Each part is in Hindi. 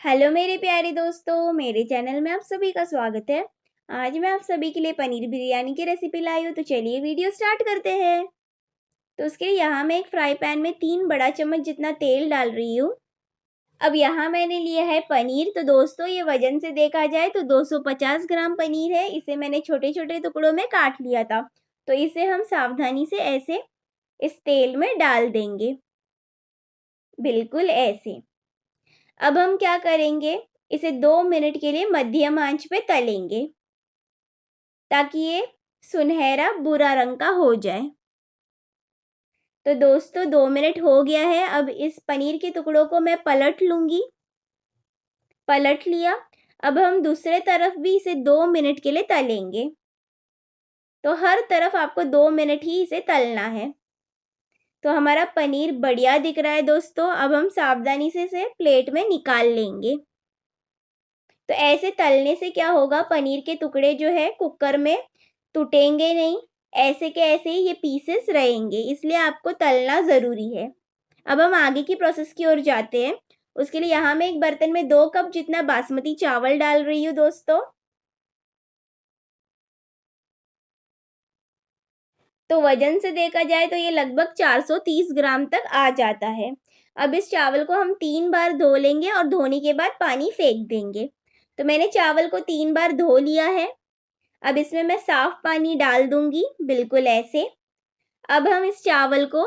हेलो मेरे प्यारे दोस्तों, मेरे चैनल में आप सभी का स्वागत है। आज मैं आप सभी के लिए पनीर बिरयानी की रेसिपी लाई हूँ, तो चलिए वीडियो स्टार्ट करते हैं। तो उसके लिए यहाँ मैं एक फ्राई पैन में 3 बड़ा चम्मच जितना तेल डाल रही हूँ। अब यहाँ मैंने लिया है पनीर, तो दोस्तों ये वजन से देखा जाए तो 250 ग्राम पनीर है। इसे मैंने छोटे-छोटे टुकड़ों में काट लिया था। तो इसे हम सावधानी से ऐसे इस तेल में डाल देंगे, बिल्कुल ऐसे। अब हम क्या करेंगे, इसे 2 मिनट के लिए मध्यम आंच पे तलेंगे ताकि ये सुनहरा भूरा रंग का हो जाए। तो दोस्तों 2 मिनट हो गया है। अब इस पनीर के टुकड़ों को मैं पलट लूँगी। पलट लिया। अब हम दूसरे तरफ भी इसे 2 मिनट के लिए तलेंगे। तो हर तरफ आपको 2 मिनट ही इसे तलना है। तो हमारा पनीर बढ़िया दिख रहा है दोस्तों। अब हम सावधानी से इसे प्लेट में निकाल लेंगे। तो ऐसे तलने से क्या होगा, पनीर के टुकड़े जो है कुकर में टूटेंगे नहीं, ऐसे के ऐसे ही ये पीसेस रहेंगे, इसलिए आपको तलना ज़रूरी है। अब हम आगे की प्रोसेस की ओर जाते हैं। उसके लिए यहाँ मैं एक बर्तन में 2 कप जितना बासमती चावल डाल रही हूँ दोस्तों। तो वजन से देखा जाए तो ये लगभग 430 ग्राम तक आ जाता है। अब इस चावल को हम 3 बार धो लेंगे और धोने के बाद पानी फेंक देंगे। तो मैंने चावल को 3 बार धो लिया है। अब इसमें मैं साफ पानी डाल दूंगी, बिल्कुल ऐसे। अब हम इस चावल को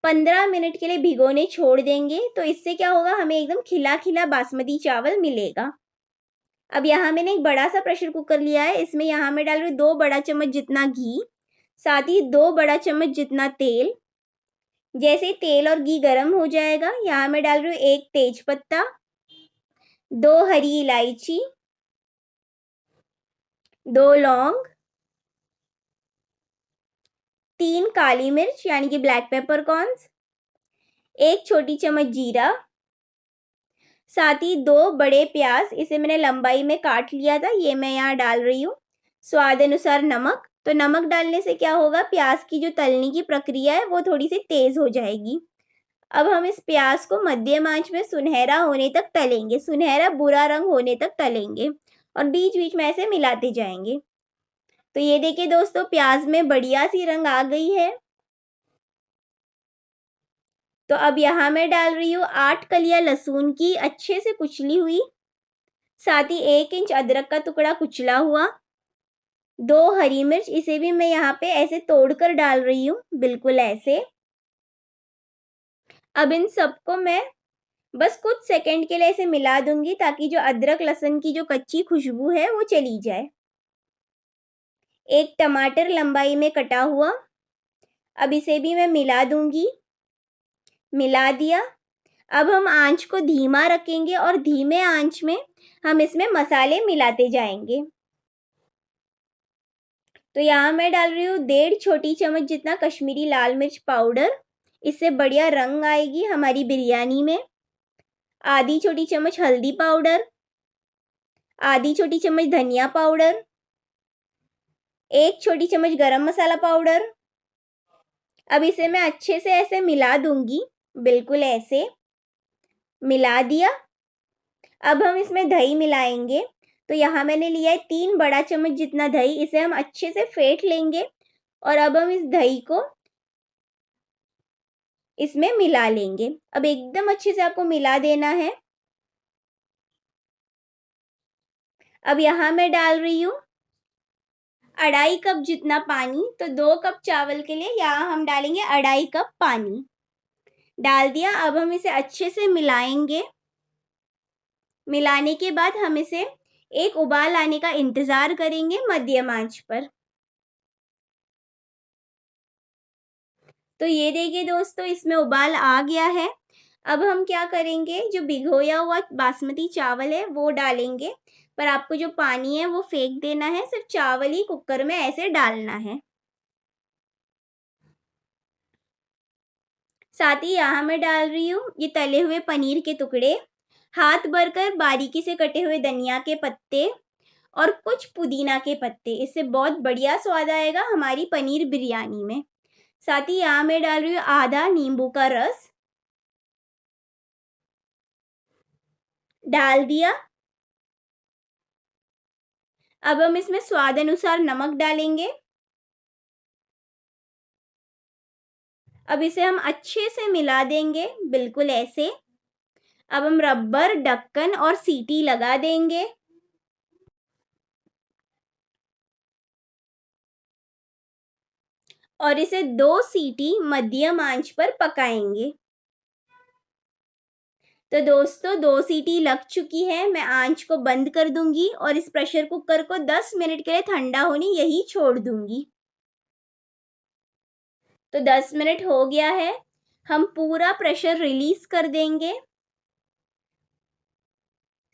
15 मिनट के लिए भिगोने छोड़ देंगे। तो इससे क्या होगा, हमें एकदम खिला खिला बासमती चावल मिलेगा। अब यहाँ मैंने एक बड़ा सा प्रेशर कुकर लिया है। इसमें यहाँ मैं डाल रही हूँ 2 बड़ा चम्मच जितना घी, साथ ही 2 बड़ा चम्मच जितना तेल। जैसे ही तेल और घी गर्म हो जाएगा, यहाँ मैं डाल रही हूँ 1 तेज पत्ता, 2 हरी इलायची, 2 लौंग, 3 काली मिर्च यानी कि ब्लैक पेपरकॉर्न्स, 1 छोटी चम्मच जीरा, साथ ही 2 बड़े प्याज, इसे मैंने लंबाई में काट लिया था, ये मैं यहाँ डाल रही हूँ। स्वाद अनुसार नमक। तो नमक डालने से क्या होगा, प्याज की जो तलने की प्रक्रिया है वो थोड़ी सी तेज हो जाएगी। अब हम इस प्याज को मध्यम आंच में सुनहरा होने तक तलेंगे, सुनहरा भूरा रंग होने तक तलेंगे और बीच बीच में ऐसे मिलाते जाएंगे। तो ये देखिए दोस्तों, प्याज में बढ़िया सी रंग आ गई है। तो अब यहाँ मैं डाल रही हूँ 8 कलियां लहसुन की, अच्छे से कुचली हुई, साथ ही 1 इंच अदरक का टुकड़ा कुचला हुआ, 2 हरी मिर्च, इसे भी मैं यहाँ पे ऐसे तोड़कर डाल रही हूँ, बिल्कुल ऐसे। अब इन सबको मैं बस कुछ सेकंड के लिए ऐसे मिला दूंगी ताकि जो अदरक लहसुन की जो कच्ची खुशबू है वो चली जाए। 1 टमाटर लंबाई में कटा हुआ, अब इसे भी मैं मिला दूंगी। मिला दिया। अब हम आंच को धीमा रखेंगे और धीमे आंच में हम इसमें मसाले मिलाते जाएंगे। तो यहाँ मैं डाल रही हूँ 1.5 छोटी चम्मच जितना कश्मीरी लाल मिर्च पाउडर, इससे बढ़िया रंग आएगी हमारी बिरयानी में। आधी छोटी चम्मच हल्दी पाउडर, आधी छोटी चम्मच धनिया पाउडर, 1 छोटी चम्मच गरम मसाला पाउडर। अब इसे मैं अच्छे से ऐसे मिला दूंगी, बिल्कुल ऐसे मिला दिया। अब हम इसमें दही मिलाएंगे। तो यहाँ मैंने लिया है 3 बड़ा चम्मच जितना दही, इसे हम अच्छे से फेंट लेंगे और अब हम इस दही को इसमें मिला लेंगे। अब एकदम अच्छे से आपको मिला देना है। अब यहाँ मैं डाल रही हूँ 2.5 कप जितना पानी। तो 2 कप चावल के लिए यहाँ हम डालेंगे 2.5 कप पानी। डाल दिया। अब हम इसे अच्छे से मिलाएंगे। मिलाने के बाद हम इसे एक उबाल आने का इंतजार करेंगे मध्यम आंच पर। तो ये देखिए दोस्तों, इसमें उबाल आ गया है। अब हम क्या करेंगे, जो भिगोया हुआ बासमती चावल है वो डालेंगे, पर आपको जो पानी है वो फेंक देना है, सिर्फ चावल ही कुकर में ऐसे डालना है। साथ ही यहाँ मैं डाल रही हूँ ये तले हुए पनीर के टुकड़े, हाथ भरकर बारीकी से कटे हुए धनिया के पत्ते और कुछ पुदीना के पत्ते, इससे बहुत बढ़िया स्वाद आएगा हमारी पनीर बिरयानी में। साथ ही यहाँ मैं डाल रही हूँ आधा नींबू का रस। डाल दिया। अब हम इसमें स्वाद अनुसार नमक डालेंगे। अब इसे हम अच्छे से मिला देंगे, बिल्कुल ऐसे। अब हम रबर ढक्कन और सीटी लगा देंगे। और इसे 2 सीटी मध्यम आंच पर पकाएंगे। तो दोस्तों 2 सीटी लग चुकी है, मैं आंच को बंद कर दूंगी और इस प्रेशर कुकर को 10 मिनट के लिए ठंडा होने यही छोड़ दूंगी। तो 10 मिनट हो गया है, हम पूरा प्रेशर रिलीज कर देंगे।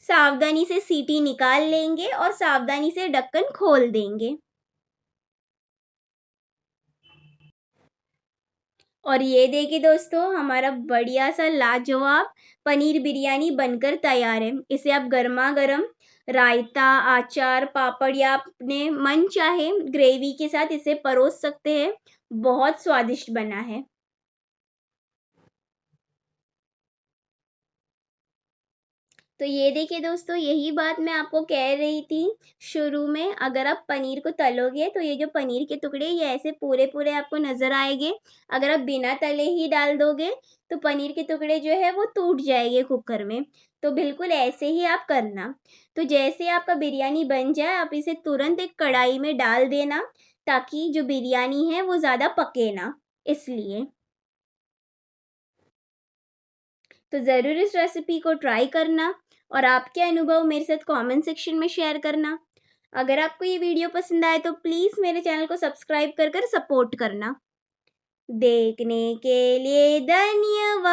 सावधानी से सीटी निकाल लेंगे और सावधानी से ढक्कन खोल देंगे। और ये देखिए दोस्तों, हमारा बढ़िया सा लाजवाब पनीर बिरयानी बनकर तैयार है। इसे आप गर्मा गर्म रायता, अचार, पापड़ या अपने मन चाहे ग्रेवी के साथ इसे परोस सकते हैं। बहुत स्वादिष्ट बना है। तो ये देखिए दोस्तों, यही बात मैं आपको कह रही थी शुरू में, अगर आप पनीर को तलोगे तो ये जो पनीर के टुकड़े ये ऐसे पूरे पूरे आपको नज़र आएंगे। अगर आप बिना तले ही डाल दोगे तो पनीर के टुकड़े जो है वो टूट जाएंगे कुकर में। तो बिल्कुल ऐसे ही आप करना। तो जैसे आपका बिरयानी बन जाए आप इसे तुरंत एक कढ़ाई में डाल देना, ताकि जो बिरयानी है वो ज़्यादा पके ना, इसलिए। तो ज़रूर इस रेसिपी को ट्राई करना और आपके अनुभव मेरे साथ कमेंट सेक्शन में शेयर करना। अगर आपको ये वीडियो पसंद आए तो प्लीज़ मेरे चैनल को सब्सक्राइब कर कर सपोर्ट करना। देखने के लिए धन्यवाद।